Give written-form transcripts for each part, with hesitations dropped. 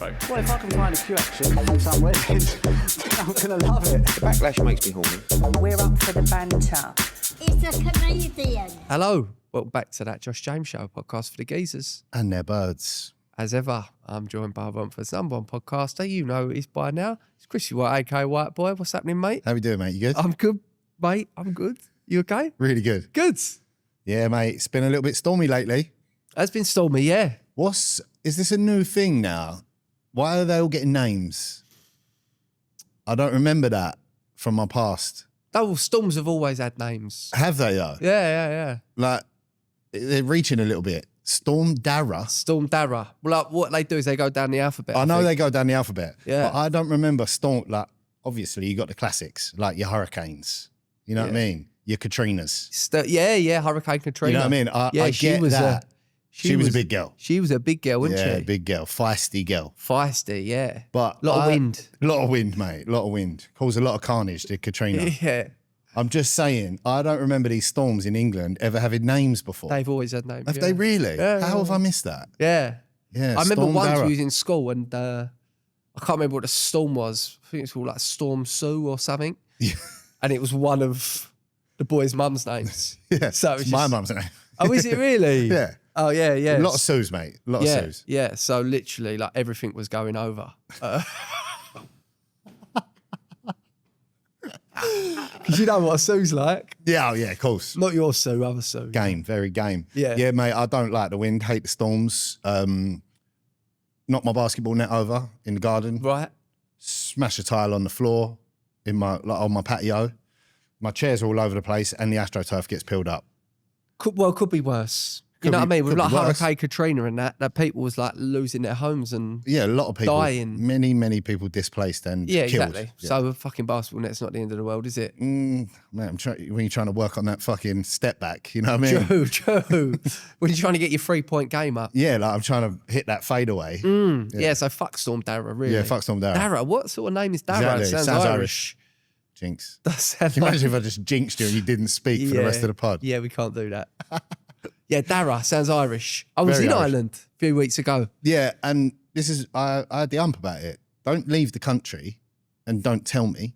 Right. Well, if I can find a few action on some weddings, I'm going to love it. The backlash makes me horny. We're up for the banter. It's a comedian. Hello, welcome back to that Josh James Show podcast for the geezers. And their birds. As ever, I'm joined by Romford's number one podcaster. You know who it is by now. It's Chrissy White, aka Whiteboy. What's happening, mate? How we doing, mate? You good? I'm good, mate. I'm good. You okay? Really good. Good. Yeah, mate. It's been a little bit stormy lately. It's been stormy, yeah. Is this a new thing now? Why are they all getting names? I don't remember that from my past. Oh, storms have always had names. Have they though? Yeah. Like, they're reaching a little bit. Storm Dara. Storm Dara. Well, like, what they do is they go down the alphabet. I know they go down the alphabet. Yeah. But I don't remember storm. Like, obviously, you got the classics, like your hurricanes. You know what I mean? Your Katrinas. Yeah. Hurricane Katrina. You know what I mean? I get that. She was a big girl. She was a big girl, wasn't she? Yeah, big girl. Feisty girl. Feisty, yeah. But lot of wind. A lot of wind, mate. A lot of wind. Caused a lot of carnage, did Katrina. Yeah. I'm just saying, I don't remember these storms in England ever having names before. They've always had names. Have they really? Yeah. How have I missed that? Yeah. Yeah. I remember Storm once Dara. we was in school and I can't remember what the storm was. I think it's called like Storm Sue or something. Yeah. And it was one of the boys' mum's names. Yeah. So it was It's my just- mum's name. Oh, is it really? Yeah. Oh, yeah. A lot of Sues, mate. A lot of Sues. Yeah. So literally, like everything was going over. Because you know what a Sue's like. Yeah, oh, yeah, of course. Not your Sue, other Sue. Game, very game. Yeah. Yeah, mate, I don't like the wind, hate the storms. Knock my basketball net over in the garden. Right. Smash a tile on the floor on my patio. My chairs are all over the place and the AstroTurf gets peeled up. Could be worse. You know what I mean? With like Hurricane Katrina and that people was like losing their homes and Yeah, a lot of people. dying. Many people displaced and Yeah, killed. exactly. Yeah. So a fucking basketball net's not the end of the world, is it? Man, when you're trying to work on that fucking step back, you know what I mean? True. When you're trying to get your 3-point game up. Yeah, like I'm trying to hit that fade away. Yeah, so fuck Storm Dara, really. Yeah, fuck Storm Dara. Dara, what sort of name is Dara? Exactly. It Sounds Irish. Jinx. That sounds Can you imagine if I just jinxed you and you didn't speak for the rest of the pod? Yeah, we can't do that. Yeah, Dara sounds Irish. I was Very in Irish. Ireland a few weeks ago. Yeah, and this is, I had the ump about it. Don't leave the country and don't tell me.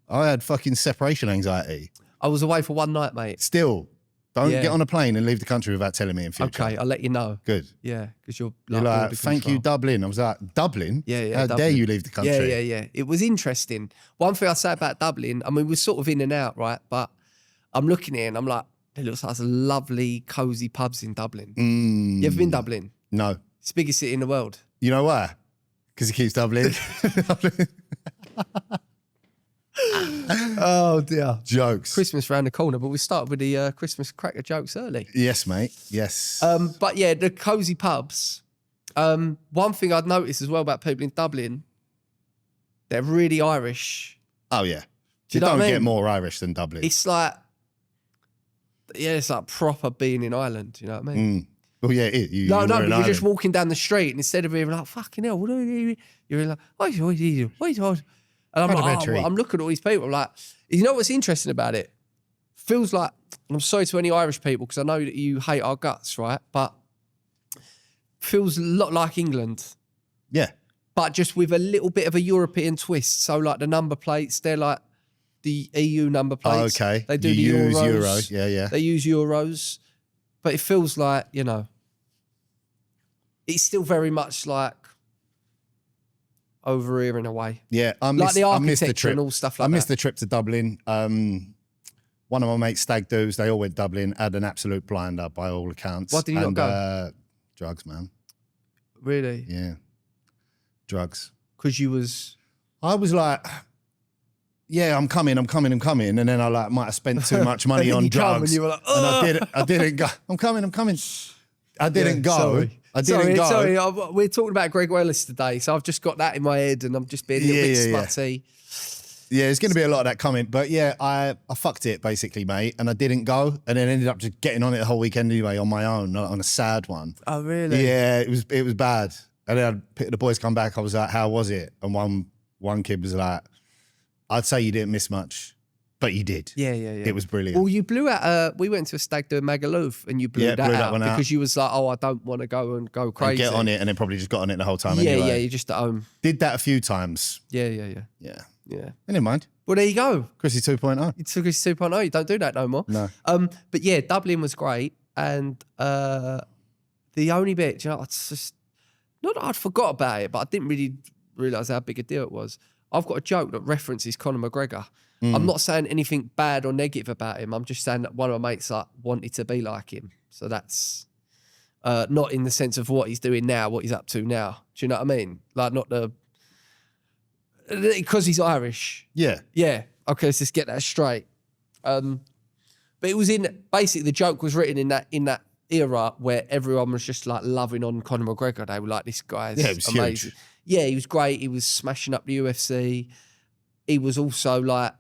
I had fucking separation anxiety. I was away for one night, mate. Still, don't Yeah. get on a plane and leave the country without telling me in future. Okay, I'll let you know. Good. Yeah, because you're You're like, like, border thank you, control. Dublin. I was like, Dublin? Yeah, How Dublin. dare you leave the country? Yeah. It was interesting. One thing I say about Dublin, I mean, we're sort of in and out, right? But I'm looking here and I'm like, it looks like some lovely, cosy pubs in Dublin. You ever been Dublin? No. It's the biggest city in the world. You know why? Because he keeps doubling. Oh, dear. Jokes. Christmas round the corner, but we started with the Christmas cracker jokes early. Yes, mate. Yes. But yeah, the cosy pubs. One thing I'd noticed as well about people in Dublin, they're really Irish. Oh, yeah. Do you You know don't what I get mean? more Irish than Dublin. It's like, yeah, it's like proper being in Ireland. You know what I mean? Well, yeah, it. You, No, you but were in you're just Ireland. walking down the street and instead of being like, fucking hell, what are you? You're like, what are you? And I'm like, Rudimentary. I'm looking at all these people. I'm like, you know what's interesting about it? Feels like, and I'm sorry to any Irish people because I know that you hate our guts, right? But feels a lot like England, Yeah. but just with a little bit of a European twist. So like the number plates, they're like the EU number plates. Oh, okay. They do You the use euros. euro. Yeah. They use euros, but it feels like, you know, it's still very much like over here in a way. Yeah, I Like missed, the I missed the architecture trip. and all stuff like I missed that. the trip to Dublin. One of my mates, stag do's, they all went Dublin, had an absolute blinder by all accounts. Why did you not go? Drugs, man. Really? Yeah, drugs. Because you was... I was like, yeah, I'm coming. And then I like might have spent too much money And then on you come drugs. and you were like, and I didn't go. I'm coming. I didn't go. Sorry. I didn't go. Sorry, we're talking about Greg Wallace today, so I've just got that in my head and I'm just being a little bit Yeah. smutty. Yeah, there's going to be a lot of that coming. But yeah, I fucked it basically, mate. And I didn't go. And then ended up just getting on it the whole weekend anyway on my own, on a sad one. Oh, really? Yeah, it was bad. And then the boys come back. I was like, how was it? And one kid was like, I'd say you didn't miss much. But you did. Yeah. It was brilliant. Well, you blew out. We went to a stag do in Magaluf, and you blew that out one out. because you was like, "Oh, I don't want to go and go crazy." And get on it, and then probably just got on it the whole time. Yeah, anyway. you're just at home. Did that a few times. Yeah. Yeah. Never mind. Well, there you go. Chrissy 2.0. You took us 2.0. You don't do that no more. No. But yeah, Dublin was great, and the only bit, it's just not that I'd forgot about it, but I didn't really realise how big a deal it was. I've got a joke that references Conor McGregor. I'm not saying anything bad or negative about him. I'm just saying that one of my mates wanted to be like him. So that's not in the sense of what he's doing now, what he's up to now. Do you know what I mean? Like not because he's Irish. Yeah. Yeah. Okay, let's just get that straight. But it was basically the joke was written in that era where everyone was just like loving on Conor McGregor. They were like, this guy's it was amazing. huge. Yeah, he was great. He was smashing up the UFC. He was also like,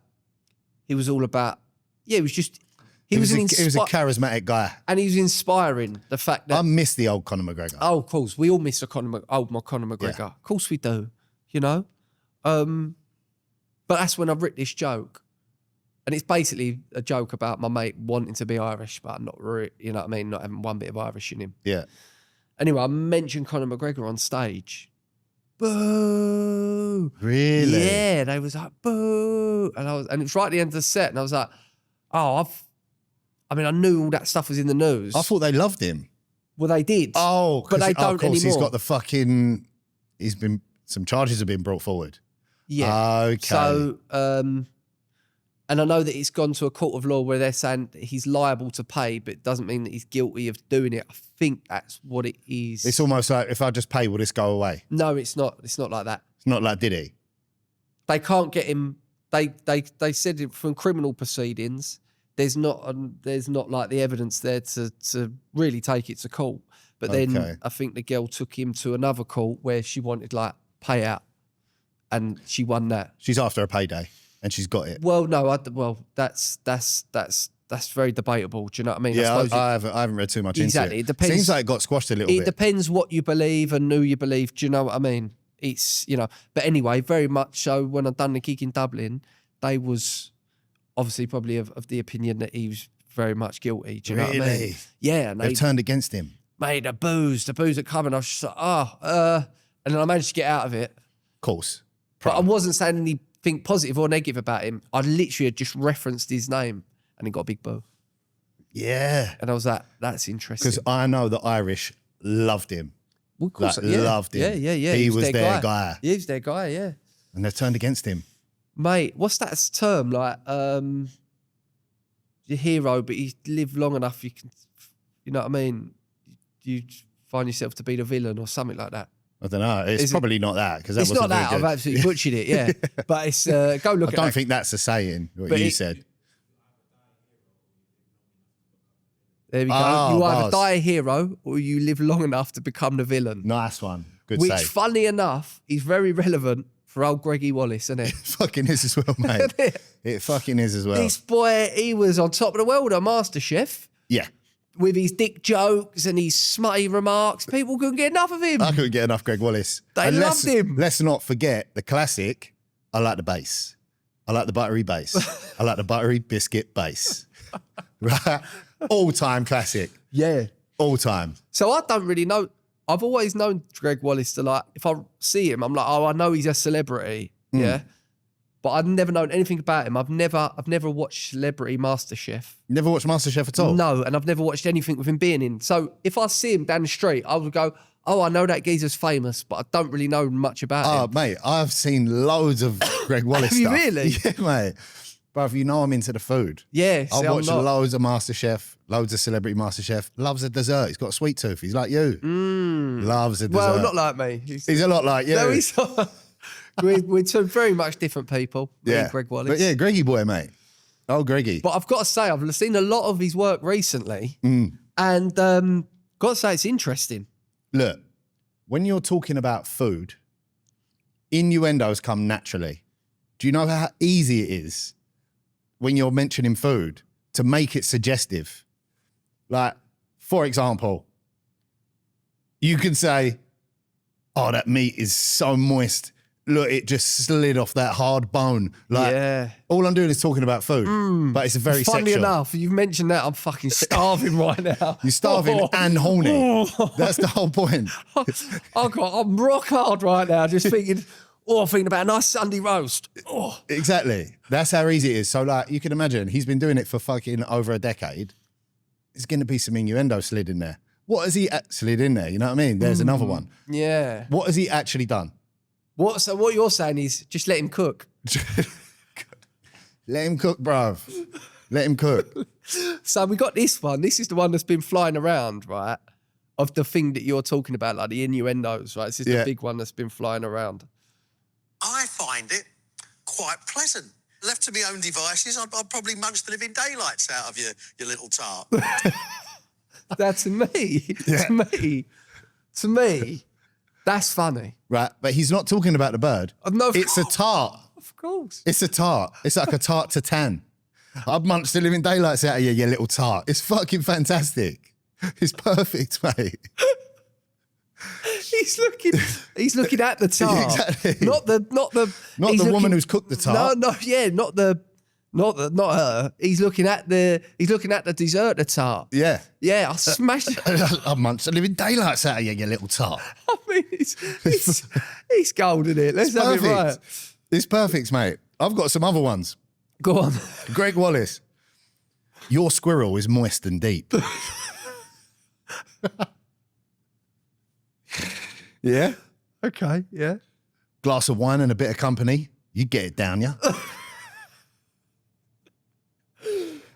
he was all about, he was just, he was a charismatic guy. and he was inspiring. The fact that I miss the old Conor McGregor. oh, of course, we all miss a Conor McGregor. Yeah. Of course we do, you know. But that's when I writ this joke, and it's basically a joke about my mate wanting to be Irish, but not really, you know what I mean, not having one bit of Irish in him. Yeah. Anyway, I mentioned Conor McGregor on stage. Boo! Really? Yeah, they was like boo, and it was right at the end of the set, and I was like, oh, I knew all that stuff was in the news. I thought they loved him. Well, they did. Oh, but they don't of course, anymore. he's got some charges have been brought forward. Yeah. Okay. So, and I know that it's gone to a court of law where they're saying that he's liable to pay, but it doesn't mean that he's guilty of doing it. I think that's what it is. It's almost like, if I just pay, will this go away? No, it's not. It's not like that. It's not like Diddy. They can't get him. They said it from criminal proceedings. There's not like the evidence there to really take it to court. But then Okay. I think the girl took him to another court where she wanted like payout, and she won that. She's after a payday, and she's got it. Well, no, that's very debatable. Do you know what I mean? Yeah, suppose I haven't read too much Exactly. into It depends. Seems like it got squashed a little it bit. depends what you believe and who you believe. Do you know what I mean? It's, but anyway, very much so when I done the gig in Dublin, they was obviously probably of the opinion that he was very much guilty. Do you know what I mean? Really? Yeah. And They've turned against him. mate, the booze that come, and I was just like, and then I managed to get out of it. Of course. But I wasn't saying anything positive or negative about him. I literally had just referenced his name, and he got a big boo. Yeah. And I was like, that's interesting. Because I know the Irish loved him. Well, of course, Like, loved him. Yeah. He was their guy. He was their guy, yeah. And they've turned against him. Mate, what's that term? Like, your hero, but you live long enough, you can, you know what I mean? You find yourself to be the villain or something like that. I don't know. It's probably not that, because that It's wasn't not that. very I've good. absolutely butchered it, yeah. But it's, go look I at don't that. think that's a saying, what But you it- said. There we go. Oh, you either bars. die a hero or you live long enough to become the villain. Nice one. Good Which, save. funny enough, is very relevant for old Greggy Wallace, isn't it? Fucking is as well, mate. It fucking is as well. This boy, he was on top of the world on MasterChef Yeah. with his dick jokes and his smutty remarks. People couldn't get enough of him. I couldn't get enough Greg Wallace. They And loved him. Let's not forget the classic, I like the bass. I like the buttery bass. I like the buttery biscuit bass. Right? All-time classic. Yeah. All time. So I don't really know. I've always known Greg Wallace to, like, if I see him, I'm like, oh, I know he's a celebrity. Yeah. But I've never known anything about him. I've never watched Celebrity MasterChef. Never watched MasterChef at all? No, and I've never watched anything with him being in. So if I see him down the street, I would go, oh, I know that geezer's famous, but I don't really know much about Oh, him. mate, I've seen loads of Greg Wallace Have you stuff. really? Yeah, mate. Bruv, you know I'm into the food. Yeah, I've see, I'm watched not. loads of MasterChef, loads of Celebrity MasterChef. Loves a dessert. He's got a sweet tooth. He's like you. Loves a dessert. Well, not like me. He's a lot like you. No, he's not. We're two very much different people. Me yeah. and Greg Wallace. But yeah, Greggy boy, mate. Oh, Greggy. But I've got to say, I've seen a lot of his work recently, and got to say, it's interesting. Look, when you're talking about food, innuendos come naturally. Do you know how easy it is when you're mentioning food to make it suggestive? Like, for example, you can say, oh, that meat is so moist look, it just slid off that hard bone. Like, Yeah. all I'm doing is talking about food, but it's very Funny sexual. enough, you've mentioned that. I'm fucking starving right now. You're starving and horny. That's the whole point. I'm rock hard right now, just thinking about a nice Sunday roast. Oh. Exactly. That's how easy it is. So, like, you can imagine, he's been doing it for fucking over a decade. There's going to be some innuendo slid in there. What has he slid in there? You know what I mean? There's another one. Yeah. What has he actually done? So what you're saying is just let him cook. Let him cook, bruv. Let him cook. So we got this one. This is the one that's been flying around, right? Of the thing that you're talking about, like the innuendos, right? This is the big one that's been flying around. I find it quite pleasant. Left to my own devices, I'd probably munch the living daylights out of your little tart. That's me. Yeah. To me, that's funny. Right, but he's not talking about the bird. No, It's a tart. Of course. It's a tart. It's like a tart to tan. I've munched the living daylights out of you, you little tart. It's fucking fantastic. It's perfect, mate. He's looking at the tart. Exactly. Not the woman who's cooked the tart. Not her. He's looking at the dessert, the tart. Yeah. Yeah, I smashed it. I've munched the living daylights out of you, you little tart. I mean, it's gold, isn't it? Let's It's have perfect. it right. It's perfect, mate. I've got some other ones. Go on. Greg Wallace. Your squirrel is moist and deep. Yeah? Okay, yeah. Glass of wine and a bit of company. You get it down, yeah?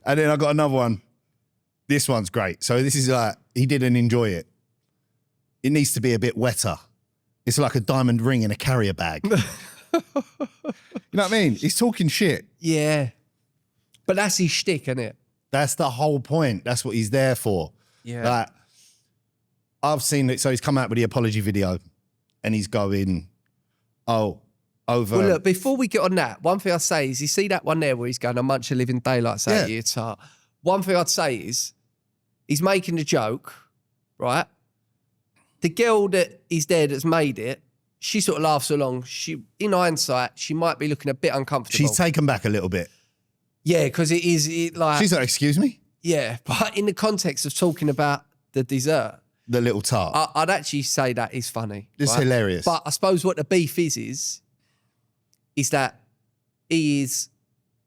And then I got another one. This one's great. So this is like, he didn't enjoy it. It needs to be a bit wetter. It's like a diamond ring in a carrier bag. You know what I mean? He's talking shit. Yeah. But that's his shtick, isn't it? That's the whole point. That's what he's there for. Yeah. Like, I've seen it. So he's come out with the apology video and he's going, over. Well, look, before we get on that, one thing I'd say is you see that one there where he's going, I munch a living daylights out of you, tart. One thing I'd say is he's making a joke, right? The girl that is there that's made it, she sort of laughs along. She, in hindsight, she might be looking a bit uncomfortable. She's taken back a little bit. Yeah, because like... She's like, excuse me? Yeah, but in the context of talking about the dessert, The little tart. I'd actually say that is funny. It's right? hilarious. But I suppose what the beef is that he is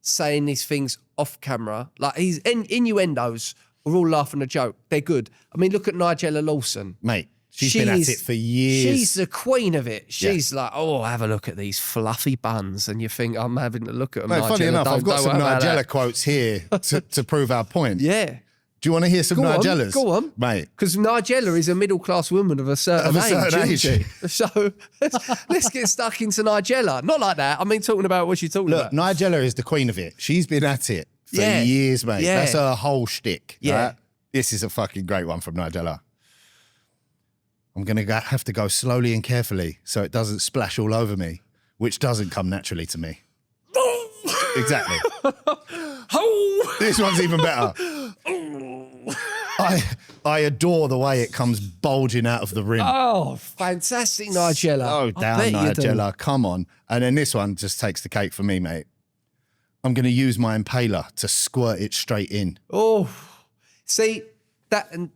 saying these things off camera. Like his innuendos are all laughing a joke. They're good. I mean, look at Nigella Lawson. Mate, she's been at it for years. She's the queen of it. She's like, oh, have a look at these fluffy buns. And you think, I'm having to look at them. Mate, funny enough, I've got some Nigella quotes here to prove our point. Yeah. Do you want to hear some Nigellas? Go on. Mate. Because Nigella is a middle-class woman of a certain age. Isn't she? So let's get stuck into Nigella. Not like that. I mean, talking about what she's talking Look, about. Nigella is the queen of it. She's been at it for Yeah. years, mate. Yeah. That's her whole shtick. Yeah. Right? This is a fucking great one from Nigella. I'm going to have to go slowly and carefully so it doesn't splash all over me, which doesn't come naturally to me. Exactly. This one's even better. I adore the way it comes bulging out of the rim. Oh, fantastic, Nigella. Oh, I down, bet you do. Nigella. Come on. And then this one just takes the cake for me, mate. I'm going to use my impaler to squirt it straight in. Oh, see, that, and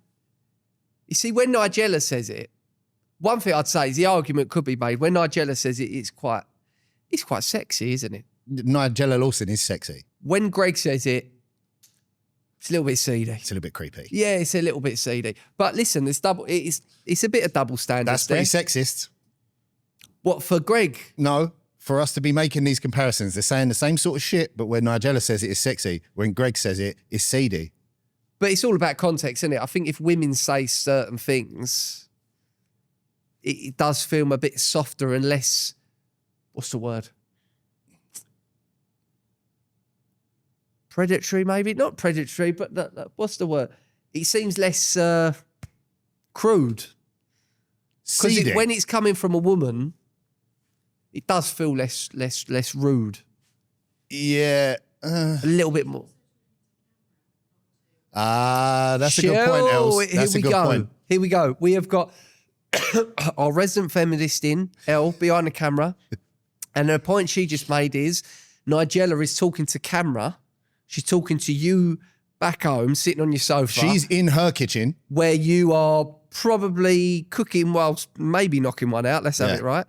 you see, when Nigella says it, one thing I'd say is the argument could be made. When Nigella says it, it's quite sexy, isn't it? Nigella Lawson is sexy. When Greg says it, it's a little bit seedy. It's a little bit creepy. Yeah, it's a little bit seedy. But listen, it's a bit of double standards. That's pretty sexist. What, for Greg? No, for us to be making these comparisons, they're saying the same sort of shit, but when Nigella says it is sexy, when Greg says it is seedy. But it's all about context, isn't it? I think if women say certain things, it does feel a bit softer and less, what's the word? Predatory, maybe? Not predatory, but what's the word? It seems less crude. Seedy. Because when it's coming from a woman, it does feel less rude. Yeah. A little bit more. That's a good point, Els. That's a good point. Here we go. We have got our resident feminist in, Elle, behind the camera. And the point she just made is Nigella is talking to camera. She's talking to you back home, sitting on your sofa. She's in her kitchen. Where you are probably cooking whilst maybe knocking one out. Let's have it right.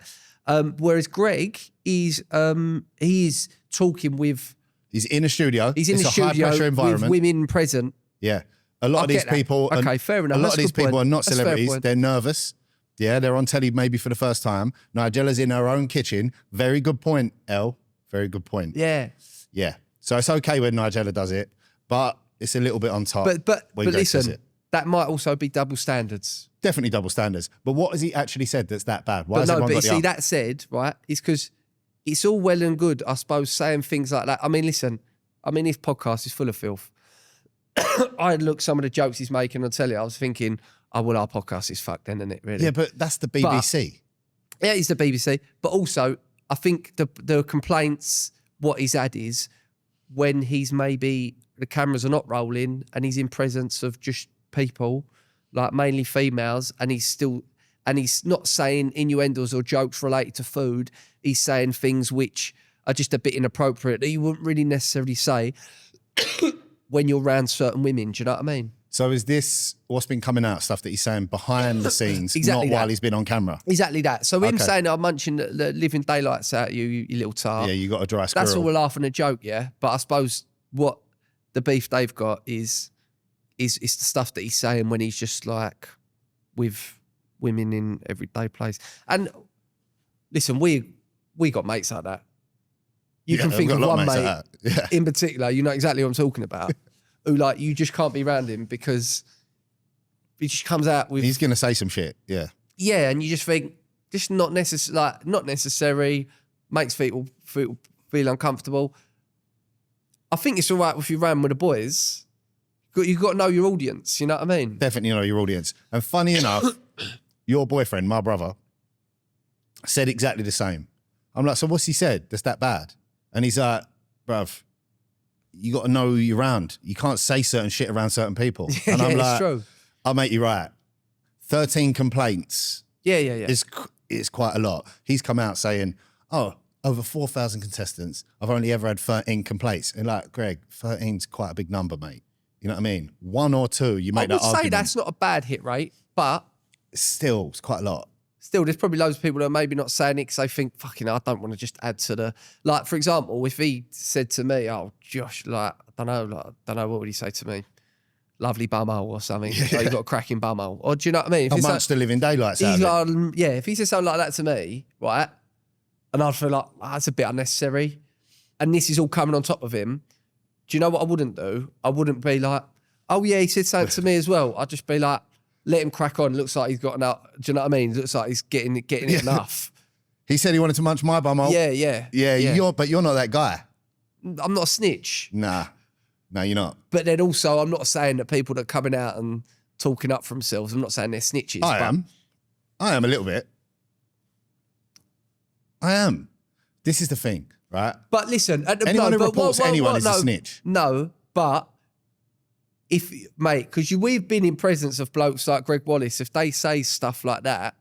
Whereas Greg is he is talking with. He's in a studio. He's in it's a a studio high pressure environment. with women present. Yeah. A lot of these people. Okay, fair enough. A lot That's of a these good people point. are not That's a fair celebrities. point. They're nervous. Yeah, they're on telly maybe for the first time. Nigella's in her own kitchen. Very good point, Elle. Very good point. Yeah. Yeah. So it's okay when Nigella does it, but it's a little bit on top. But when Greg does listen, it. that might also be double standards. Definitely double standards. But what has he actually said that's that bad? Why has everyone got the see, up? that said, right, it's because it's all well and good, I suppose, saying things like that. I mean, listen, this podcast is full of filth. I look some of the jokes he's making on telly. I was thinking, oh, well, our podcast is fucked then, isn't it, really? Yeah, but that's the BBC. Yeah, it's the BBC. But also, I think the complaints, what he's had is when he's maybe, the cameras are not rolling and he's in presence of just people, like mainly females, and he's not saying innuendos or jokes related to food. He's saying things which are just a bit inappropriate that you wouldn't really necessarily say when you're around certain women. Do you know what I mean? So is this what's been coming out, stuff that he's saying behind the scenes, Exactly not while that. he's been on camera? Exactly that. So him Okay. saying, I'm munching the living daylights out of you, you little tart. Yeah, you got a dry squirrel. That's all a laugh and a joke, yeah. But I suppose what the beef they've got is the stuff that he's saying when he's just like with women in everyday place. And listen, we got mates like that. You Yeah, can we've think got of a lot one of mates mate like that. Yeah. in particular, you know exactly what I'm talking about, who like you just can't be around him because he just comes out with He's going to say some shit. Yeah. yeah, and you just think just not necessary, makes people feel uncomfortable. I think it's all right if you ran with the boys. You've got to know your audience, you know what I mean? Definitely know your audience. And funny enough, your boyfriend, my brother, said exactly the same. I'm like, so what's he said that's that bad? And he's like, bruv, you got to know who you're around. You can't say certain shit around certain people. And I'm It's like, true. I'll make you right. 13 complaints Yeah. is quite a lot. He's come out saying, oh, over 4,000 contestants, I've only ever had 13 complaints. And like, Greg, 13's quite a big number, mate. You know what I mean? One or two, you make that I would say argument. that's not a bad hit rate, but Still, it's quite a lot. still, there's probably loads of people that are maybe not saying it because they think, fucking, I don't want to just add to the... Like, for example, if he said to me, oh, Josh, like, I don't know, what would he say to me? Lovely bumhole or something. Yeah. Oh, you got a cracking bumhole. Or do you know what I mean? If How it's much to live in daylights out he's of it? like, yeah, if he said something like that to me, right, and I'd feel like, that's a bit unnecessary, and this is all coming on top of him, do you know what I wouldn't do? I wouldn't be like, oh yeah, he said something to me as well. I'd just be like, let him crack on. Looks like he's got enough. Do you know what I mean? Looks like he's getting it enough. He said he wanted to munch my bumhole. Yeah. But you're not that guy. I'm not a snitch. Nah, no, you're not. But then also, I'm not saying that people that are coming out and talking up for themselves, I'm not saying they're snitches. I am a little bit. I am. This is the thing, right? But listen, Anyone who reports anyone is a snitch. No, but because we've been in presence of blokes like Greg Wallace, if they say stuff like that,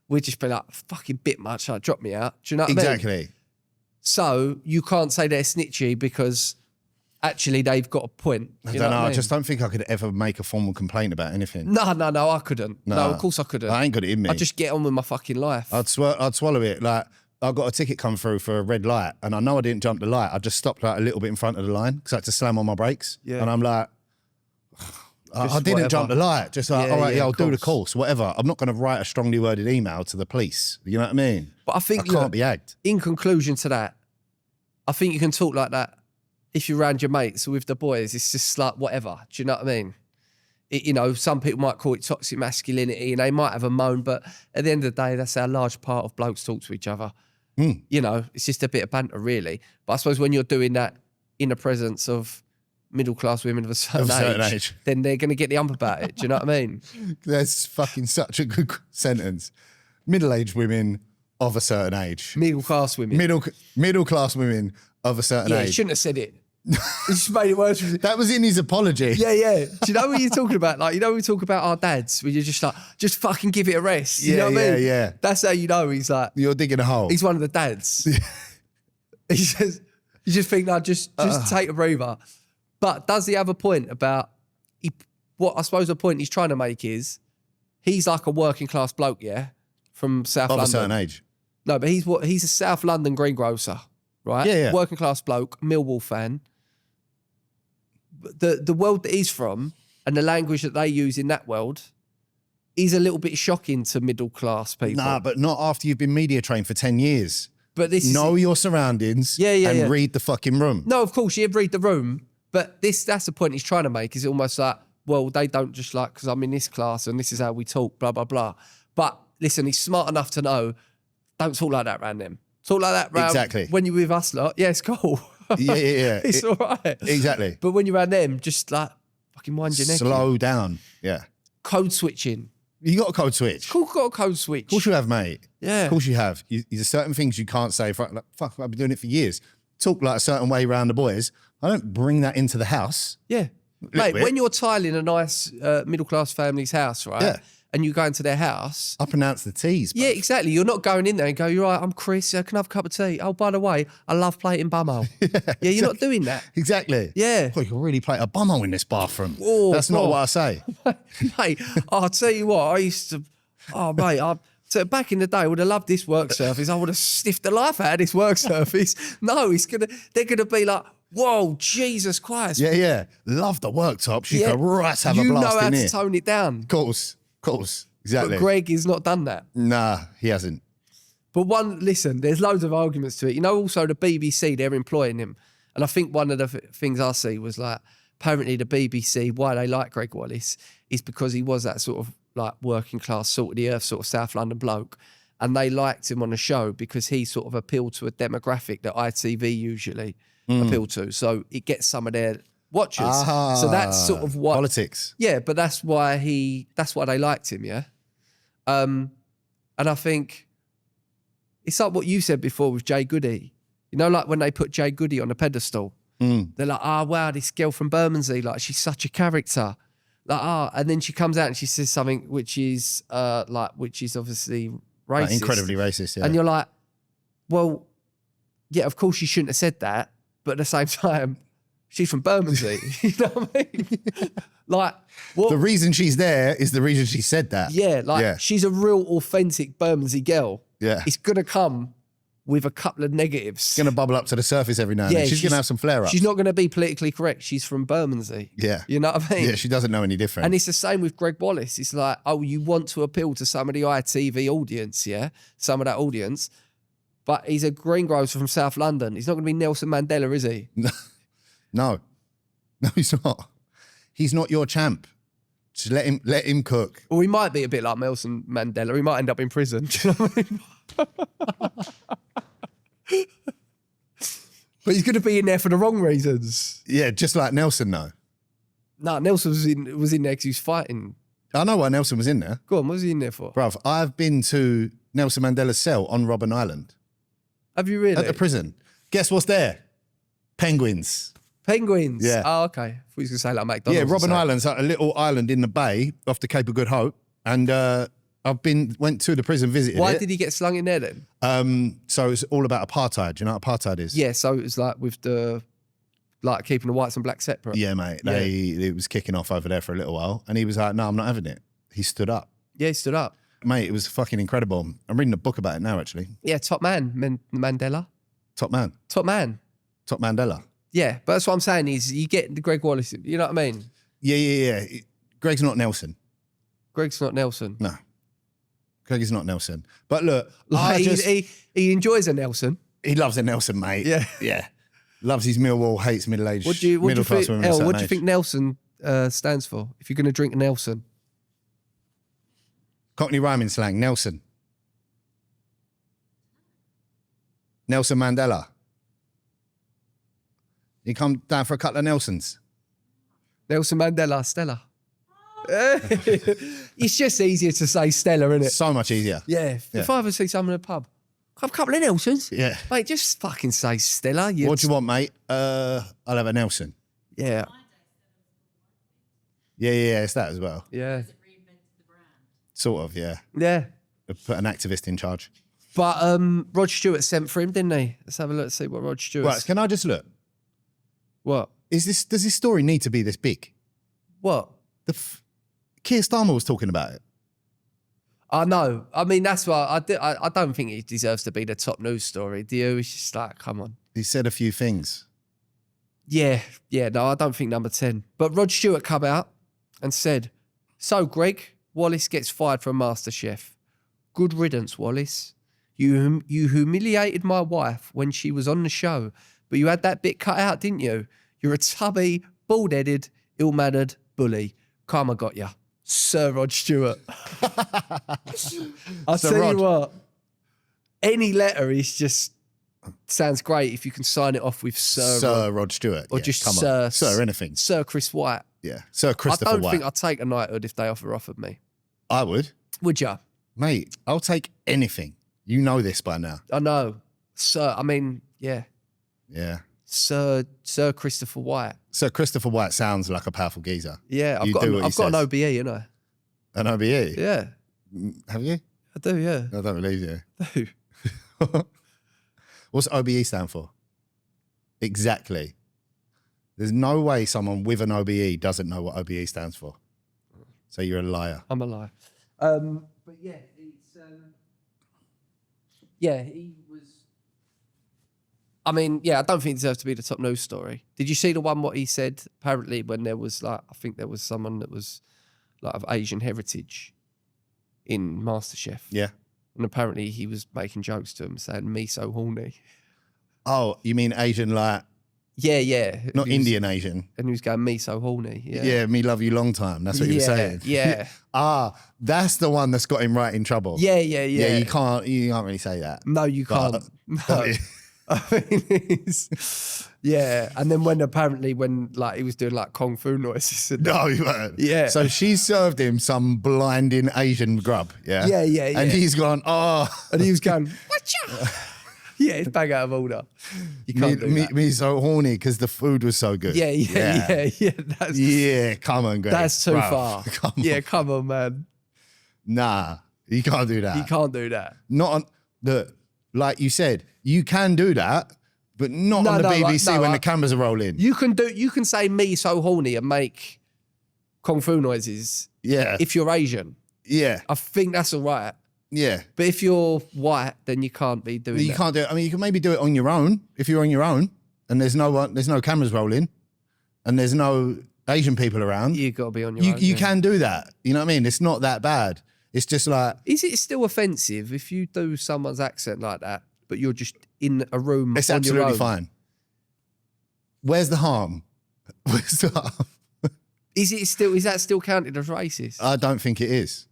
we'd just be like, fucking bit much, like, drop me out. Do you know what I mean? Exactly. So you can't say they're snitchy because actually they've got a point. I don't know. I just don't think I could ever make a formal complaint about anything. No, I couldn't. No, of course I couldn't. I ain't got it in me. I'd just get on with my fucking life. I'd swallow it. Like, I got a ticket come through for a red light and I know I didn't jump the light. I just stopped like a little bit in front of the line because I had to slam on my brakes. Yeah. And I'm like, I didn't whatever. jump the light. Just like, all right, yeah, I'll of do the course. course, whatever. I'm not going to write a strongly worded email to the police. You know what I mean? But I think, I can't be agged. in conclusion to that, I think you can talk like that if you're around your mates or with the boys. It's just like whatever. Do you know what I mean? Some people might call it toxic masculinity and they might have a moan, but at the end of the day, that's how a large part of blokes talk to each other. It's just a bit of banter, really. But I suppose when you're doing that in the presence of middle-class women of a certain age, then they're going to get the ump about it. Do you know what I mean? That's fucking such a good sentence. Middle-aged women of a certain age. Middle-class women. Middle-class women of a certain Yeah, age. he shouldn't have said it. He just made it worse. That was in his apology. Yeah. Do you know what you're talking about? Like, we talk about our dads where you're just like, just fucking give it a rest. You know what I mean? Yeah. That's how you know he's like, You're digging a hole. he's one of the dads. He says, you just think, no, just take a breather. But does he have a point about, what I suppose the point he's trying to make is, he's like a working class bloke, yeah, from South Of London. a certain age. No, but he's a South London greengrocer, right? Yeah. Working class bloke, Millwall fan. The world that he's from and the language that they use in that world is a little bit shocking to middle class people. Nah, but not after you've been media trained for 10 years. But this Know is, your surroundings and read the fucking room. No, of course, you'd read the room, but that's the point he's trying to make, is almost like, well, they don't just like, because I'm in this class and this is how we talk, blah, blah, blah. But listen, he's smart enough to know, don't talk like that around them. Talk like that around Exactly. when you're with us lot. Yeah, it's cool. Yeah. It's all right. Exactly. But when you're around them, just like, fucking wind your neck in. Slow down. Yeah. Code switching. You got a code switch. Cool, got a code switch. Of course you have, mate. Yeah. Of course you have. There's certain things you can't say. Fuck, I've been doing it for years. Talk like a certain way around the boys. I don't bring that into the house. Yeah. Mate, when you're tiling a nice middle-class family's house, right? Yeah. And you go into their house. I pronounce the T's. Yeah, exactly. You're not going in there and go, you're right, I'm Chris, can I have a cup of tea? Oh, by the way, I love plating bumhole. Yeah, you're not doing that. Exactly. Yeah. Oh, you can really play a bumhole in this bathroom. Oh, That's not God. what I say. Mate, I'll tell you what, I used to, so back in the day, I would have loved this work surface. I would have sniffed the life out of this work surface. No, they're gonna be like, whoa, Jesus Christ. Yeah. Love the worktops. You can right have a You blast know how in to here. tone it down. Of course. Exactly. But Greg has not done that. Nah, he hasn't. But listen, there's loads of arguments to it. You know, also the BBC, they're employing him. And I think one of the things I see was like, apparently the BBC, why they like Greg Wallace is because he was that sort of like working class, salt of the earth, sort of South London bloke. And they liked him on the show because he sort of appealed to a demographic that ITV usually appeal to. So it gets some of their watchers. So that's sort of what... Politics. Yeah, but that's why they liked him, yeah? And I think it's like what you said before with Jay Goody. You know, like when they put Jay Goody on a pedestal, they're like, wow, this girl from Bermondsey, like she's such a character. Like, and then she comes out and she says something which is obviously racist. Like, incredibly racist, yeah. And you're like, well, yeah, of course she shouldn't have said that, but at the same time, she's from Bermondsey. You know what I mean? Like, what? The reason she's there is the reason she said that. Yeah, she's a real authentic Bermondsey girl. Yeah. It's going to come with a couple of negatives. It's going to bubble up to the surface every now and then. She's going to have some flare-ups. She's not going to be politically correct. She's from Bermondsey. Yeah. You know what I mean? Yeah, she doesn't know any different. And it's the same with Greg Wallace. It's like, oh, you want to appeal to some of the ITV audience, yeah? Some of that audience. But he's a greengrocer from South London. He's not going to be Nelson Mandela, is he? No, he's not. He's not your champ. Just let him cook. Well, he might be a bit like Nelson Mandela. He might end up in prison. Do you know what I mean? But he's going to be in there for the wrong reasons. Yeah, just like Nelson, though. No, Nelson was in there because he was fighting. I know why Nelson was in there. Go on, what was he in there for? Bruv, I've been to Nelson Mandela's cell on Robben Island. Have you really? At the prison. Guess what's there? Penguins. Penguins? Yeah. Oh, okay. I thought he was going to say like McDonald's. Yeah, or Robben something. Island's like a little island in the bay off the Cape of Good Hope. And went to the prison, visited Why it. did he get slung in there then? So it's all about apartheid. Do you know what apartheid is? Yeah, so it was like with keeping the whites and blacks separate. Yeah, mate. It was kicking off over there for a little while. And he was like, no, I'm not having it. He stood up. Yeah, he stood up. Mate, it was fucking incredible. I'm reading a book about it now, actually. Yeah, top man, Mandela. Top man. Top man. Top Mandela. Yeah, but that's what I'm saying is you get the Greg Wallace, you know what I mean? Yeah. Greg's not Nelson. Greg's not Nelson. No. Greg is not Nelson. But look, Like, he enjoys a Nelson. he loves a Nelson, mate. Yeah. Yeah. Loves his Millwall, hates middle-aged, What do you middle-class think? women. of a certain What do you age. think Nelson stands for? If you're going to drink Nelson, Cockney rhyming slang, Nelson. Nelson Mandela. You come down for a couple of Nelsons. Nelson Mandela, Stella. It's just easier to say Stella, isn't it? So much easier. Yeah. If I ever see someone in a pub, have a couple of Nelsons. Yeah. Mate, just fucking say Stella. What do you want, mate? I'll have a Nelson. Yeah. Yeah, it's that as well. Yeah. Sort of, yeah. Yeah. Put an activist in charge. But Rod Stewart sent for him, didn't he? Let's have a look, see what Rod Stewart. Right, can I just look? What? Does this story need to be this big? What? Keir Starmer was talking about it. I know. I mean, that's why I don't think it deserves to be the top news story. Do you? It's just like, come on. He said a few things. Yeah. No, I don't think number 10. But Rod Stewart come out and said, "So, Greg, Wallace gets fired from MasterChef. Good riddance, Wallace. You humiliated my wife when she was on the show, but you had that bit cut out, didn't you? You're a tubby, bald-headed, ill-mannered bully. Karma got ya." Sir Rod Stewart. I'll Sir tell Rod. you what, any letter is just sounds great if you can sign it off with Sir Rod Stewart. or Yeah, just come Sir. on. Sir anything. Sir Chris White. Yeah. Sir Christopher I don't White. think I'd take a knighthood if they offered me. I would. Would you? Mate, I'll take anything. You know this by now. I know. Sir, I mean, yeah. Yeah. Sir Christopher White. Sir Christopher White sounds like a powerful geezer. Yeah, I've You got do an, what he I've got an says. OBE, you know. An OBE? Yeah, Have you? I do, yeah. I don't believe you. I do. What's OBE stand for? Exactly. There's no way someone with an OBE doesn't know what OBE stands for. So you're a liar. I'm a liar. But yeah, it's yeah, he was. I mean, yeah, I don't think it deserves to be the top news story. Did you see the one what he said? Apparently, when there was like, I think there was someone that was like of Asian heritage in MasterChef. Yeah. And apparently he was making jokes to him saying, "Me so horny." Oh, you mean Asian like, Yeah. not He was- Indian Asian. And he was going, "Me so horny." Yeah. Yeah, me love you long time. That's what you were saying. Yeah. That's the one that's got him right in trouble. Yeah. Yeah, you can't really say that. No, you can't. No. I mean, yeah. And then when like he was doing like kung fu noises. And No, you weren't. Yeah. So she served him some blinding Asian grub. Yeah. Yeah. And he's gone, oh. And he was going, "Whatcha?" Yeah, it's bang out of order. You can't do that. Me so horny because the food was so good. Yeah. That's, Yeah, come on, Greg. that's too Bruv, far. Come on. Yeah, come on, man. Nah, you can't do that. You can't do that. Not on like you said, you can do that, but not No, on the no, BBC no, when the cameras are rolling. You can say "me so horny" and make kung fu noises Yeah. if you're Asian. Yeah. I think that's all right. Yeah. But if you're white, then you can't be doing You that. can't do it. I mean, you can maybe do it on your own if you're on your own and there's no cameras rolling and there's no Asian people around. You got to be on your You own. you yeah. can do that. You know what I mean? It's not that bad. It's just like, Is it still offensive if you do someone's accent like that, but you're just in a room it's on your absolutely own? fine. Where's the harm? Where's the harm? Is that still counted as racist? I don't think it is.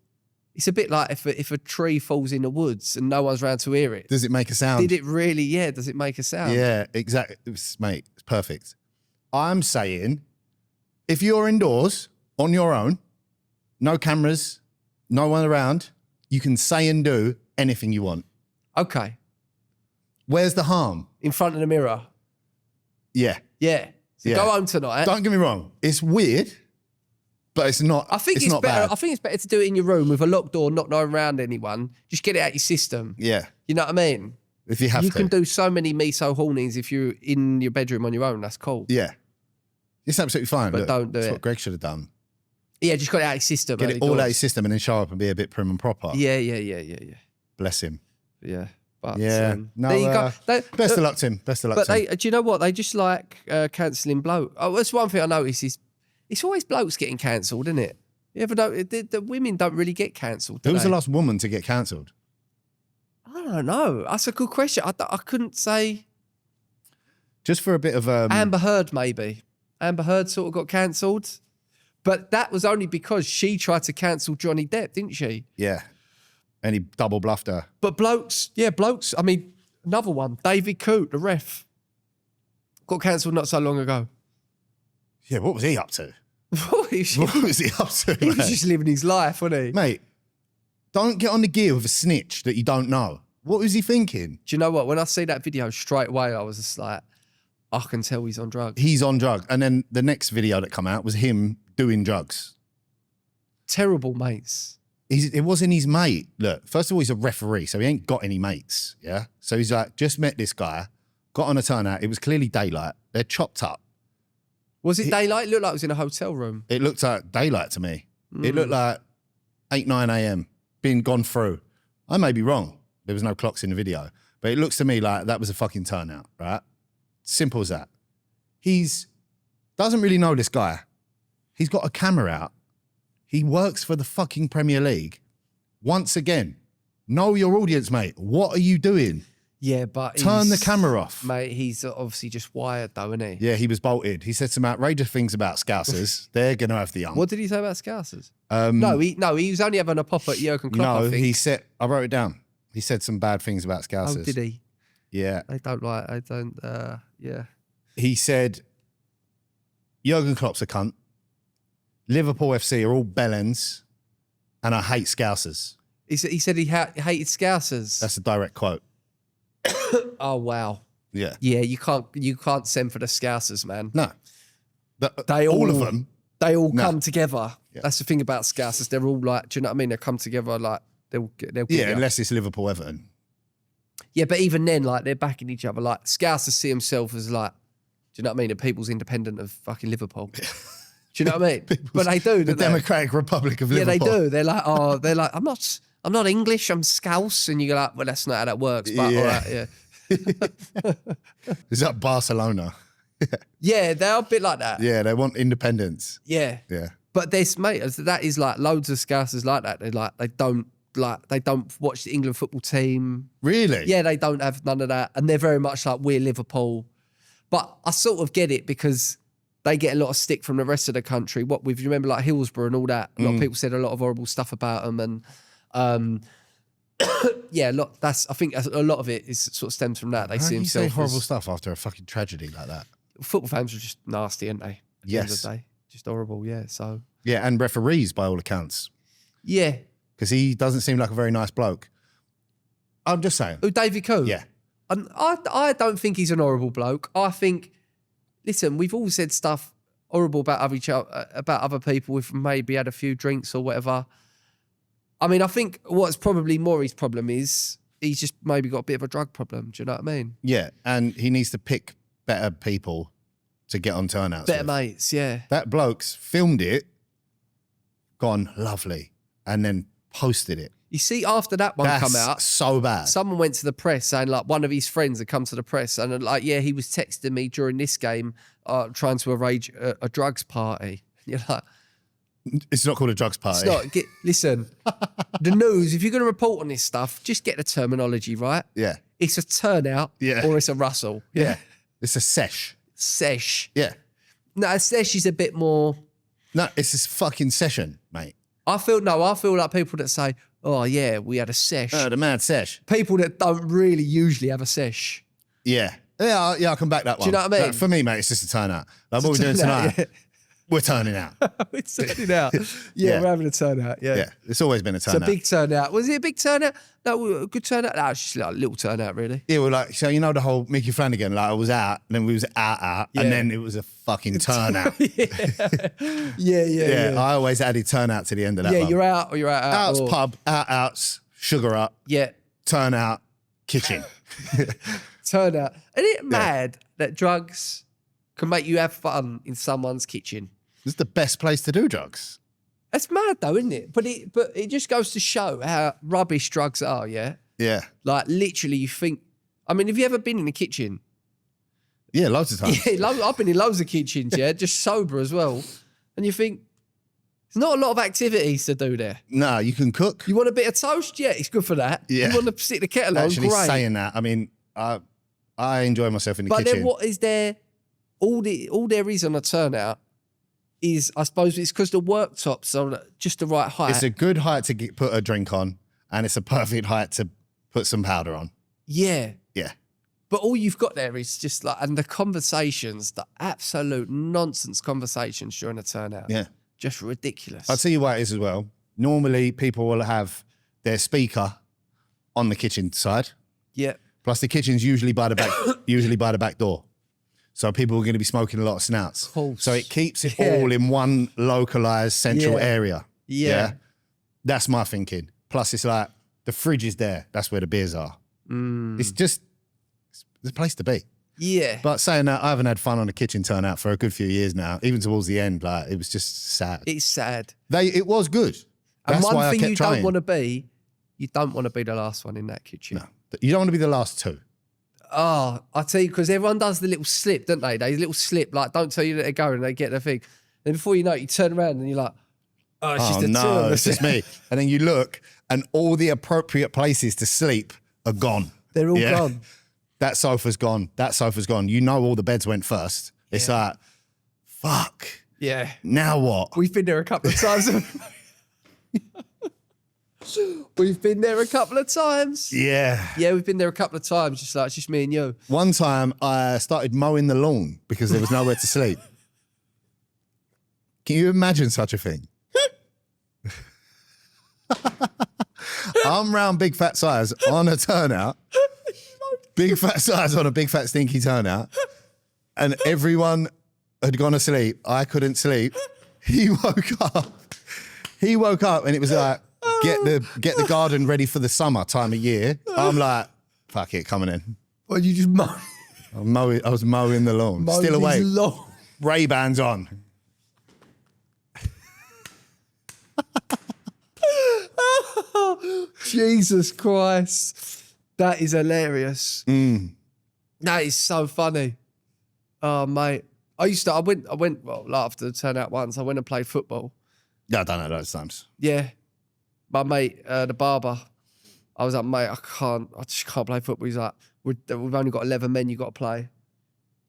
It's a bit like if a tree falls in the woods and no one's around to hear it. Does it make a sound? Did it really? Yeah. Does it make a sound? Yeah, exactly. Mate, it's perfect. I'm saying if you're indoors on your own, no cameras, no one around, you can say and do anything you want. Okay. Where's the harm? In front of the mirror. Yeah. Yeah. So Yeah. go home tonight. Don't get me wrong. It's weird, but it's not. I think it's not better. bad. I think it's better to do it in your room with a locked door, not knowing around anyone. Just get it out your system. Yeah. You know what I mean? If you have You to. can do so many me so hornies if you're in your bedroom on your own. That's cool. Yeah. It's absolutely fine. But Look, don't do that's it. what Greg should have done. Yeah, just got it out your system. Get early it all out doors. your system and then show up and be a bit prim and proper. Yeah. Bless him. Yeah. But, Yeah. No, there you go. best of luck to him. Best of luck But to him. do you know what? They just like cancelling bloke. Oh, that's one thing I notice is it's always blokes getting cancelled, isn't it? You ever know the women don't really get cancelled? Who was the last woman to get cancelled? I don't know. That's a good question. I couldn't say. Just for a bit of Amber Heard, maybe. Amber Heard sort of got cancelled. But that was only because she tried to cancel Johnny Depp, didn't she? yeah. And he double bluffed her. But blokes. I mean, another one. David Coote, the ref. Got cancelled not so long ago. Yeah, what was he up to? he was What was he up to, he was mate? just living his life, wasn't he? Mate, don't get on the gear with a snitch that you don't know. What was he thinking? Do you know what? When I see that video straight away, I was just like, I can tell he's on drugs. He's on drugs. And then the next video that come out was him doing drugs. Terrible mates. it wasn't his mate. Look, first of all, he's a referee, so he ain't got any mates. Yeah. So he's like, just met this guy, got on a turnout. It was clearly daylight. They're chopped up. Was it daylight? It looked like it was in a hotel room. It looked like daylight to me. It looked like 8, 9 a.m. being gone through. I may be wrong. There was no clocks in the video, but it looks to me like that was a fucking turnout, right? Simple as that. Doesn't really know this guy. He's got a camera out. He works for the fucking Premier League. Once again, know your audience, mate. What are you doing? Yeah, but Turn the camera off. Mate, he's obviously just wired though, isn't he? Yeah, he was bolted. He said some outrageous things about Scousers. They're going to have the young. What did he say about Scousers? No, he was only having a pop at Jurgen Klopp, No, I think. he said, I wrote it down. He said some bad things about Scousers. Oh, did he? Yeah. Yeah. He said, Jurgen Klopp's a cunt. Liverpool FC are all bellends, and I hate Scousers. He said he hated Scousers. That's a direct quote. Oh, wow. Yeah. Yeah, you can't send for the Scousers, man. No. All of them. They all No. come together. Yeah. That's the thing about Scousers. They're all like, do you know what I mean? They come together like they'll get Yeah, you. unless it's Liverpool Everton. Yeah, but even then, like they're backing each other. Like Scousers see himself as like, do you know what I mean? The people's independent of fucking Liverpool. Do you know what I mean? But they do. The don't they? Democratic Republic of Yeah, Liverpool. they do. They're like, I'm not English. I'm Scouse, and you go like, well, that's not how that works. But Yeah. all right, yeah. Is that Barcelona? Yeah, they're a bit like that. Yeah, they want independence. Yeah. Yeah. But there's mate, that is like loads of Scousers like that. They don't watch the England football team. Really? Yeah, they don't have none of that, and they're very much like we're Liverpool. But I sort of get it because they get a lot of stick from the rest of the country. What with you remember like Hillsborough and all that. A lot of people said a lot of horrible stuff about them, and yeah, I think a lot of it is sort of stems from that. They How see can you say themselves horrible as, stuff after a fucking tragedy like that? football fans are just nasty, aren't they? At the end of Yes. the day. Just horrible. Yeah. So Yeah, and referees by all accounts. yeah. Because he doesn't seem like a very nice bloke. I'm just saying. Oh, David Coote? Yeah. I don't think he's an horrible bloke. I think, listen, we've all said stuff horrible about other people if maybe had a few drinks or whatever. I mean, I think what's probably more his problem is he's just maybe got a bit of a drug problem. Do you know what I mean? Yeah, and he needs to pick better people to get on turnouts Better with. mates, yeah. That bloke's filmed it, gone lovely, and then posted it. You see, after that one That's come out, so bad. someone went to the press saying like one of his friends had come to the press and like, yeah, he was texting me during this game trying to arrange a drugs party. You're like, It's not called a drugs party. it's not. Listen, the news, if you're going to report on this stuff, just get the terminology right. Yeah. It's a turnout Yeah. or it's a rustle. Yeah. It's a sesh. Sesh. Yeah. No, a sesh is a bit more... No, it's this fucking session, mate. I feel like people that say, oh yeah, we had a sesh. Oh, the mad sesh. People that don't really usually have a sesh. Yeah. Yeah, I can back that one. Do you know what I mean? No, for me, mate, it's just a turnout. Like what we're doing tonight, Yeah. we're turning out. We're turning out. Yeah, Yeah. we're having a turnout. Yeah. Yeah, it's always been a It's a turnout. big turnout. Was it a big turnout? No, a good turnout? No, it's just like a little turnout, really. Yeah, we're like, so you know the whole Mickey Flanagan, like I was out, and then we was out, Yeah. and then it was a fucking turnout. Yeah. I always added turnout to the end of that Yeah, one. you're out or you're out. Outs, or, pub, outs, sugar up, Yeah, turnout, kitchen. turnout. Isn't it mad that drugs can make you have fun in someone's kitchen? It's the best place to do drugs. That's mad though, isn't it? But it just goes to show how rubbish drugs are, yeah? Yeah. Like literally you think, I mean, have you ever been in a kitchen? Yeah, loads of times. Yeah, I've been in loads of kitchens, yeah, just sober as well. And you think, there's not a lot of activities to do there. No, you can cook. You want a bit of toast? Yeah, it's good for that. Yeah. You want to stick the kettle on? Actually Great. saying that, I mean, I enjoy myself in the But kitchen. then what is there? All there is on a turnout is, I suppose, it's because the worktops are just the right height. It's a good height to put a drink on, and it's a perfect height to put some powder on. yeah. Yeah. But all you've got there is just like, and the conversations, the absolute nonsense conversations during a turnout. Yeah. Just ridiculous. I'll tell you what it is as well. Normally, people will have their speaker on the kitchen side. Yeah. Plus, the kitchen's usually by the back door. So people are going to be smoking a lot of snouts. Of course. So it keeps it Yeah. all in one localized central Yeah. area. Yeah. That's my thinking. Plus, it's like the fridge is there. That's where the beers are. It's just the place to be. Yeah. But saying that, I haven't had fun on a kitchen turnout for a good few years now. Even towards the end, like it was just sad. It's sad. It was good. And That's one why I thing kept you trying. don't want to be, you don't want to be the last one in that kitchen. No, you don't want to be the last two. Oh, I tell you, because everyone does the little slip, don't they? They little slip, like don't tell you that they're going, and they get their thing. Then before you know it, you turn around and you're like, oh, it's just the two of us. It's just me. And then you look, and all the appropriate places to sleep are gone. They're all gone. That sofa's gone. That sofa's gone. You know all the beds went first. It's like, fuck. Yeah. Now what? We've been there a couple of times. We've been there a couple of times. Yeah. Yeah, we've been there a couple of times. It's just me and you. One time I started mowing the lawn because there was nowhere to sleep. Can you imagine such a thing? I'm round big fat size on a turnout. Big fat size on a big fat stinky turnout. And everyone had gone to sleep. I couldn't sleep. He woke up. And it was like, get the garden ready for the summer time of year. I'm like, fuck it, coming in. Well, you just mow. I was mowing the lawn. Still awake. Ray-Bans on. Jesus Christ. That is hilarious. That is so funny. Oh, mate. I went, well, after the turnout once, I went and played football. Yeah, I done it those times. Yeah. My mate, the barber, I was like, mate, I just can't play football. He's like, we've only got 11 men you got to play.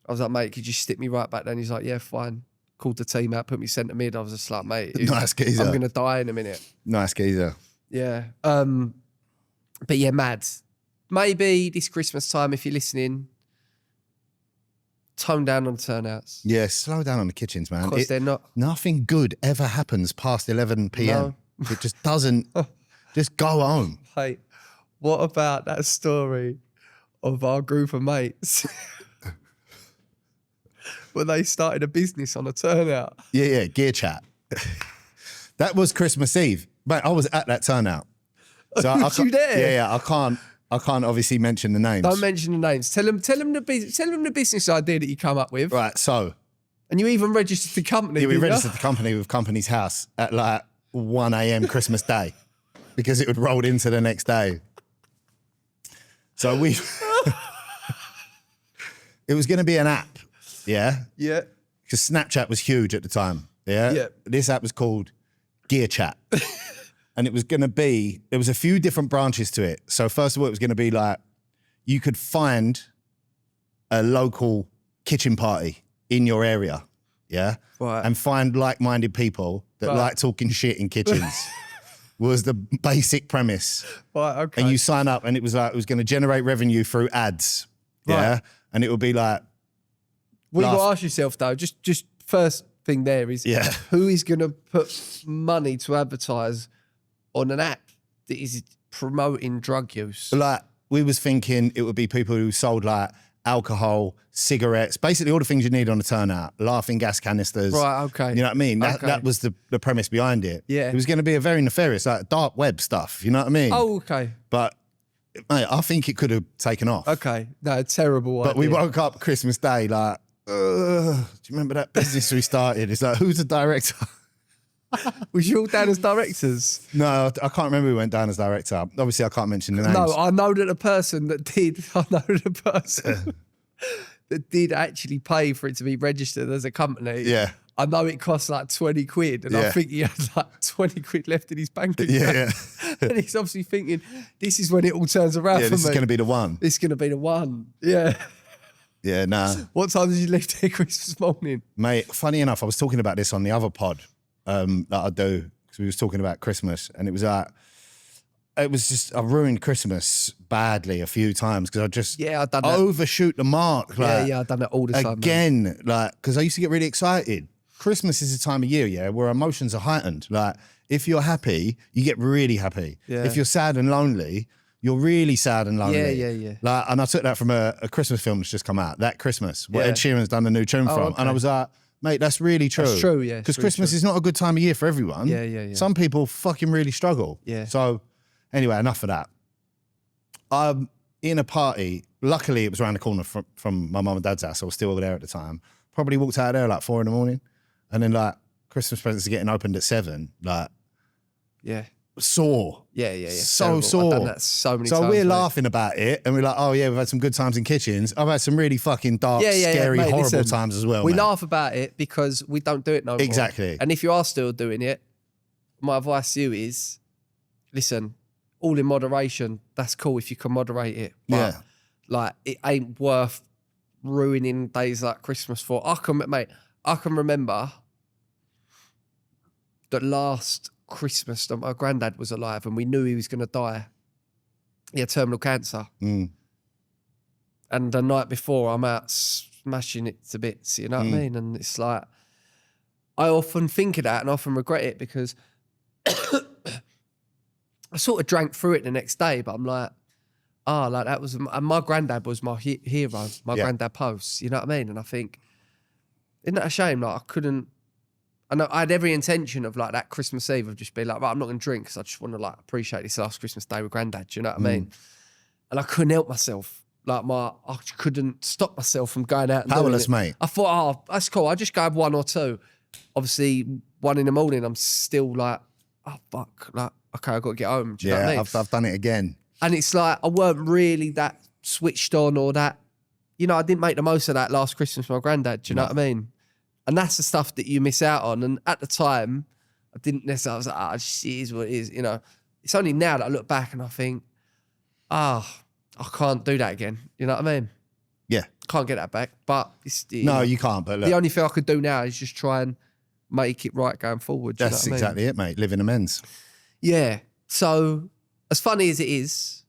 I was like, mate, could you stick me right back then? He's like, yeah, fine. Called the team out, put me centre mid. I was just like, mate, Nice geezer. I'm going to die in a minute. Nice geezer. Yeah. But yeah, mad. Maybe this Christmas time, if you're listening, tone down on the turnouts. Yeah, slow down on the kitchens, man. Because they're not. Nothing good ever happens past 11 p.m. No. It just doesn't. Just go home. Hey, what about that story of our group of mates when they started a business on a turnout? Yeah, gear chat. That was Christmas Eve. Mate, I was at that turnout. So Was you there? Yeah, I can't obviously mention the names. Don't mention the names. Tell them the business idea that you come up with. Right, so. And you even registered the company. Yeah, we didn't you? registered the company with Company's House at like 1 a.m. Christmas Day because it would roll into the next day. So it was going to be an app, yeah? Yeah. Because Snapchat was huge at the time, yeah? Yeah. This app was called Gear Chat. And it was going to be, there was a few different branches to it. So first of all, it was going to be like, you could find a local kitchen party in your area, yeah? Right. And find like-minded people that like talking shit in kitchens was the basic premise. Right, okay. And you sign up and it was like, it was going to generate revenue through ads, yeah? Right. And it would be like, Well, you got to ask yourself though, just first thing there is, who is going to put money to advertise on an app that is promoting drug use? like, we was thinking it would be people who sold like alcohol, cigarettes, basically all the things you need on a turnout, laughing gas canisters. Right, okay. You know what I mean? That was the premise behind it. Yeah. It was going to be a very nefarious, like dark web stuff. You know what I mean? Oh, okay. But mate, I think it could have taken off. Okay. No, terrible But idea. we woke up Christmas Day like, do you remember that business we started? It's like, who's the director? Was you all down as directors? No, I can't remember who went down as director. Obviously, I can't mention the names. No, I know that the person that did, that did actually pay for it to be registered as a company. Yeah. I know it cost like 20 quid and I Yeah. think he had like 20 quid left in his bank account. Yeah. And he's obviously thinking, this is when it all turns around Yeah, for this is me. going to be the one. This is going to be the one. Yeah. Yeah, nah. What time did you leave there Christmas morning? Mate, funny enough, I was talking about this on the other pod that I do, because we was talking about Christmas, and it was like, I ruined Christmas badly a few times because I just I've done that. overshoot the mark. Like, I've done that all the time. man. again, like, because I used to get really excited. Christmas is a time of year, yeah, where emotions are heightened. Like, if you're happy, you get really happy. Yeah. If you're sad and lonely, you're really sad and lonely. Yeah. Like, and I took that from a Christmas film that's just come out, that Christmas, where Yeah. Ed Sheeran's done the new tune from. okay. And I was like, Mate, that's really true. That's true, yeah. Because it's really Christmas true. is not a good time of year for everyone. Yeah. Some people fucking really struggle. Yeah. So anyway, enough of that. In a party, luckily it was around the corner from my mum and dad's house. I was still there at the time. Probably walked out of there like 4 a.m. And then like Christmas presents are getting opened at 7. Like, Yeah. sore. Yeah. So Terrible. sore. I've done that so many times. So we're mate. laughing about it and we're like, oh yeah, we've had some good times in kitchens. I've had some really fucking dark, scary, mate, horrible listen, times as well. We mate. laugh about it because we don't do it no more. Exactly. And if you are still doing it, my advice to you is, listen, all in moderation. That's cool if you can moderate it. But Yeah. like, it ain't worth ruining days like Christmas for. I can remember the last Christmas that my granddad was alive and we knew he was going to die. He had terminal cancer. Mm. And the night before, I'm out smashing it to bits, you know what I mean? And it's like, I often think of that and often regret it because I sort of drank through it the next day, but I'm like, like that was, and my granddad was my hero, my granddad Post, you know what I mean? And I think, isn't that a shame? Like I couldn't, I know I had every intention of like that Christmas Eve of just being like, right, I'm not going to drink because I just want to like appreciate this last Christmas day with granddad, do you know what I mean? And I couldn't help myself. Like I couldn't stop myself from going out and doing Powerless, it. mate. I thought, oh, that's cool. I'll just go have 1 or 2. Obviously, 1 in the morning, I'm still like, oh, fuck. Like, okay, I've got to get home. Do you know what I mean? I've done it again. And it's like, I weren't really that switched on or that, you know, I didn't make the most of that last Christmas with my granddad. Do you know what I mean? And that's the stuff that you miss out on. And at the time, I didn't necessarily, I was like, it just is what it is. You know, it's only now that I look back and I think, I can't do that again. You know what I mean? Yeah. Can't get that back. But it's, No, you can't. But look, the only thing I could do now is just try and make it right going forward. Do you know that's what I mean? exactly it, mate. Living amends. Yeah. So as funny as it is,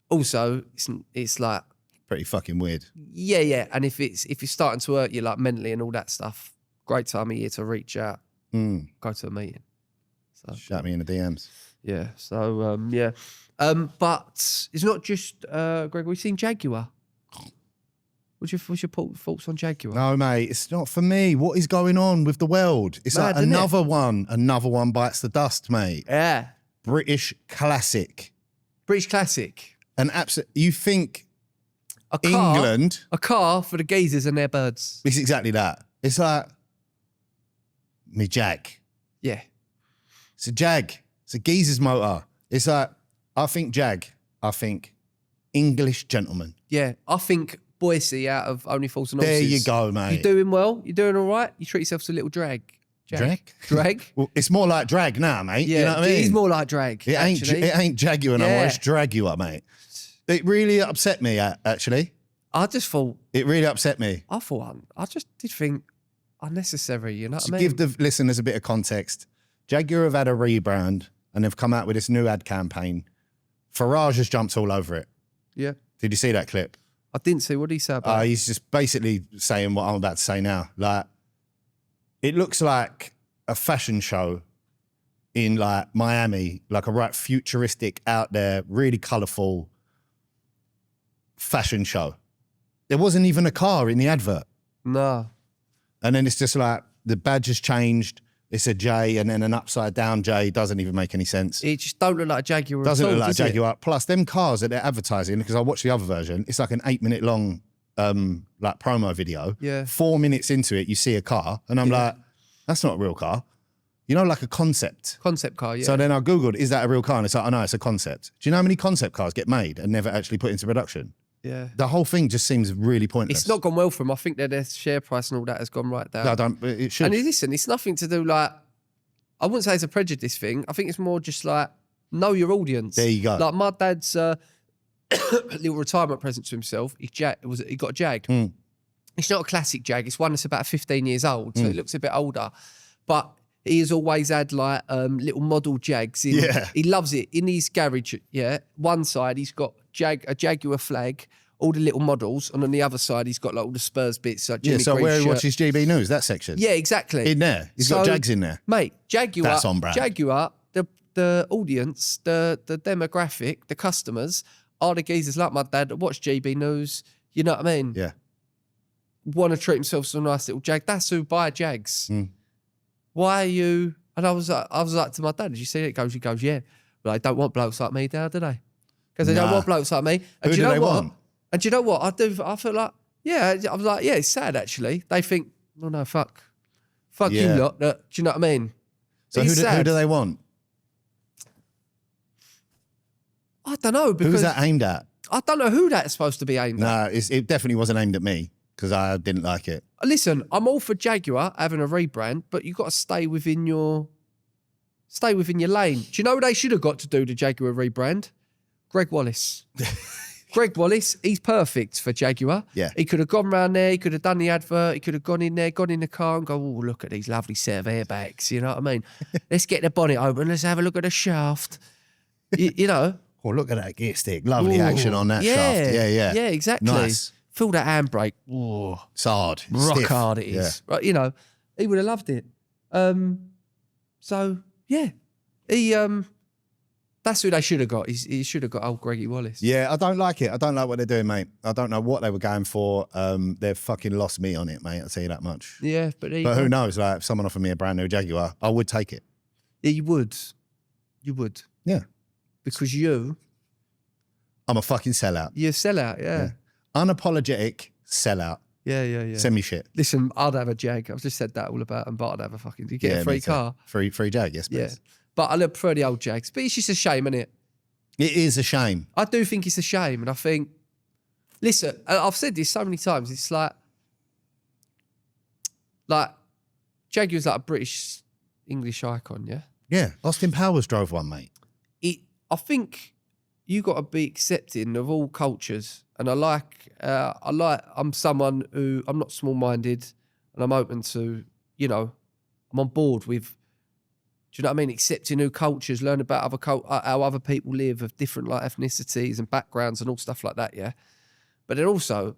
also it's like, Pretty fucking weird. yeah. And if you're starting to hurt you like mentally and all that stuff, great time of year to reach out, go to a meeting. So Shout me in the DMs. yeah. So yeah. But it's not just Greg. We've seen Jaguar. What's your thoughts on Jaguar? No, mate, it's not for me. What is going on with the world? It's Mad, like isn't it? another one bites the dust, mate. Yeah. British classic. British classic. And you think A car, England, A car for the geezers and their birds. it's exactly that. It's like, me Jag. Yeah. It's a Jag. It's a geezer's motor. It's like, I think Jag. I think English gentleman. Yeah. I think Boise out of Only Fools and Horses. There you go, mate. You're doing well. You're doing all right. You treat yourself to a little drag. Drag? Well, it's more like drag now, mate. Yeah. You know what I mean? It is more like drag. It ain't Jaguar no more. Yeah. It's Draguar, mate. It really upset me, actually. I just thought, It really upset me. I just did think unnecessary, you know what To I mean? give the listeners a bit of context, Jaguar have had a rebrand and they've come out with this new ad campaign. Farage has jumped all over it. Yeah. Did you see that clip? I didn't see. What did he say about it? He's just basically saying what I'm about to say now. Like, it looks like a fashion show in like Miami, like a right futuristic, out there, really colourful fashion show. There wasn't even a car in the advert. No. And then it's just like the badge has changed. It's a J and then an upside down J. Doesn't even make any sense. It just don't look like a Jaguar Doesn't at all, look like does it? Jaguar. Plus, them cars that they're advertising, because I watched the other version, it's like an 8-minute long like promo video. Yeah. 4 minutes into it, you see a car, and I'm like, that's not a real car. You know, like a concept. Concept car, yeah. So then I Googled, is that a real car? And it's like, oh no, it's a concept. Do you know how many concept cars get made and never actually put into production? yeah. The whole thing just seems really pointless. It's not gone well for them. I think that their share price and all that has gone right down. No, it should. And listen, it's nothing to do like, I wouldn't say it's a prejudice thing. I think it's more just like, know your audience. There you go. Like my dad's little retirement present to himself, he got a Jag. It's not a classic Jag. It's one that's about 15 years old, so it looks a bit older. But he has always had like little model Jags. He loves it. In his garage, one side he's got a Jaguar flag, all the little models, and on the other side he's got like all the Spurs bits. Like Jimmy so Green's where he shirt. watches GB News, that section. Yeah, exactly. In there. He's got Jags in there. Mate, Jaguar. That's on brand. Jaguar, the audience, the demographic, the customers are the geezers like my dad that watch GB News. You know what I mean? Yeah. want to treat themselves to a nice little Jag. That's who buy Jags. Why are you? And I was like to my dad, did you see it? He goes, yeah. But they don't want blokes like me now, do they? Because they don't want blokes like me. And Who do they want? And do you know what? I feel like, yeah, I was like, yeah, it's sad actually. They think, oh no, fuck you lot. Do you know what I mean? So who do they want? I don't know. Because Who's that aimed at? I don't know who that's supposed to be aimed at. No, it definitely wasn't aimed at me because I didn't like it. Listen, I'm all for Jaguar having a rebrand, but you've got to stay within your lane. Do you know what they should have got to do the Jaguar rebrand? Greg Wallace. Greg Wallace, he's perfect for Jaguar. Yeah. He could have gone round there, he could have done the advert, he could have gone in there, gone in the car and go, oh, look at these lovely set of airbags, you know what I mean? Let's get the bonnet open, let's have a look at the shaft. You know? Oh, look at that gear stick. Lovely action on that shaft. Yeah. Yeah, exactly. Nice. Feel that handbrake. Oh, It's hard. rock Stiff. hard it is. Right, you know, he would have loved it. So, yeah. That's who they should have got. He should have got old Greggy Wallace. Yeah, I don't like it. I don't like what they're doing, mate. I don't know what they were going for. They've fucking lost me on it, mate. I'll tell you that much. Yeah, but who knows? Like, if someone offered me a brand new Jaguar, I would take it. Yeah, you would. You would. Yeah. Because I'm a fucking sellout. you're a sellout, yeah. Unapologetic sellout. Yeah. Send me shit. Listen, I'd have a Jag. I've just said that all about them, but I'd have a fucking... You get a free me too. car. Free Jag, yes, please. Yeah. But I prefer the old Jags. But it's just a shame, isn't it? It is a shame. I do think it's a shame. And I think... Listen, I've said this so many times. It's like... Jaguar's like a British English icon, yeah? Yeah. Austin Powers drove one, mate. I think you got to be accepting of all cultures. And I'm someone who... I'm not small-minded. And I'm open to, you know... I'm on board with... Do you know what I mean? Accepting new cultures, learn about how other people live of different like ethnicities and backgrounds and all stuff like that, yeah? But then also,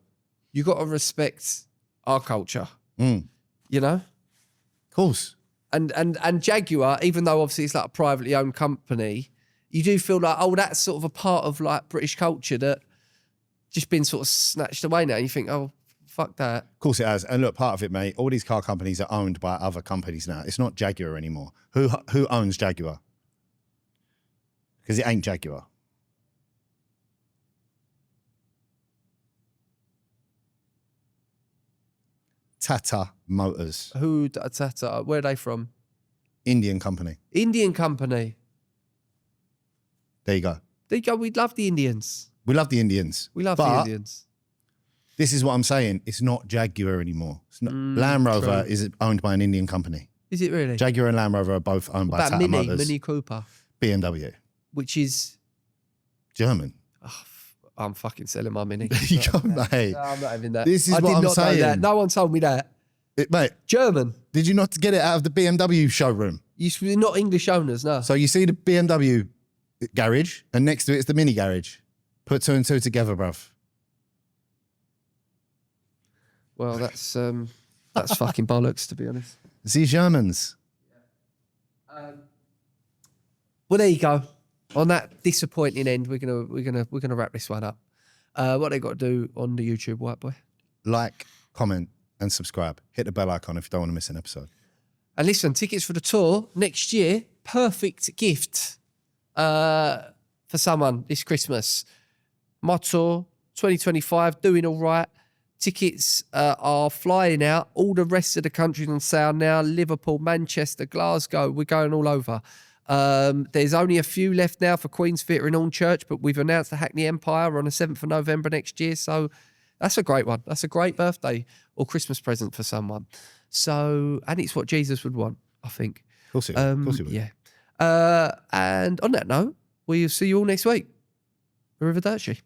you got to respect our culture, you know? Of course. And Jaguar, even though obviously it's like a privately owned company, you do feel like, oh, that's sort of a part of like British culture that just been sort of snatched away now. You think, oh, fuck that. Of course it has. And look, part of it, mate, all these car companies are owned by other companies now. It's not Jaguar anymore. Who owns Jaguar? Because it ain't Jaguar. Tata Motors. Tata? Where are they from? Indian company. Indian company. There you go. There you go. We love the Indians. We love the Indians. We love the Indians. This is what I'm saying. It's not Jaguar anymore. It's not, Land Rover is owned by an Indian company. Is it really? Jaguar and Land Rover are both owned by Tata Motors. Mini Cooper. BMW. Which is... German. Oh, I'm fucking selling my Mini. You go, mate. No, I'm not having that. This is I what did I'm not saying. know that. No one told me that. Mate, German. did you not get it out of the BMW showroom? You're not English owners, no. So you see the BMW garage and next to it is the Mini garage. Put two and two together, bruv. Well, that's fucking bollocks, to be honest. See Germans. Well, there you go. On that disappointing end, we're gonna wrap this one up. What they got to do on the YouTube, Whiteboy? Like, comment, and subscribe. Hit the bell icon if you don't want to miss an episode. And listen, tickets for the tour next year, perfect gift for someone this Christmas. My tour, 2025, doing all right. Tickets are flying out. All the rest of the country's on sale now. Liverpool, Manchester, Glasgow. We're going all over. There's only a few left now for Queen's Theatre in Hornchurch, but we've announced the Hackney Empire on the 7th of November next year. So that's a great one. That's a great birthday or Christmas present for someone. So, and it's what Jesus would want, I think. Of course it would. Of course it would. Yeah. And on that note, we'll see you all next week. Arrivederci.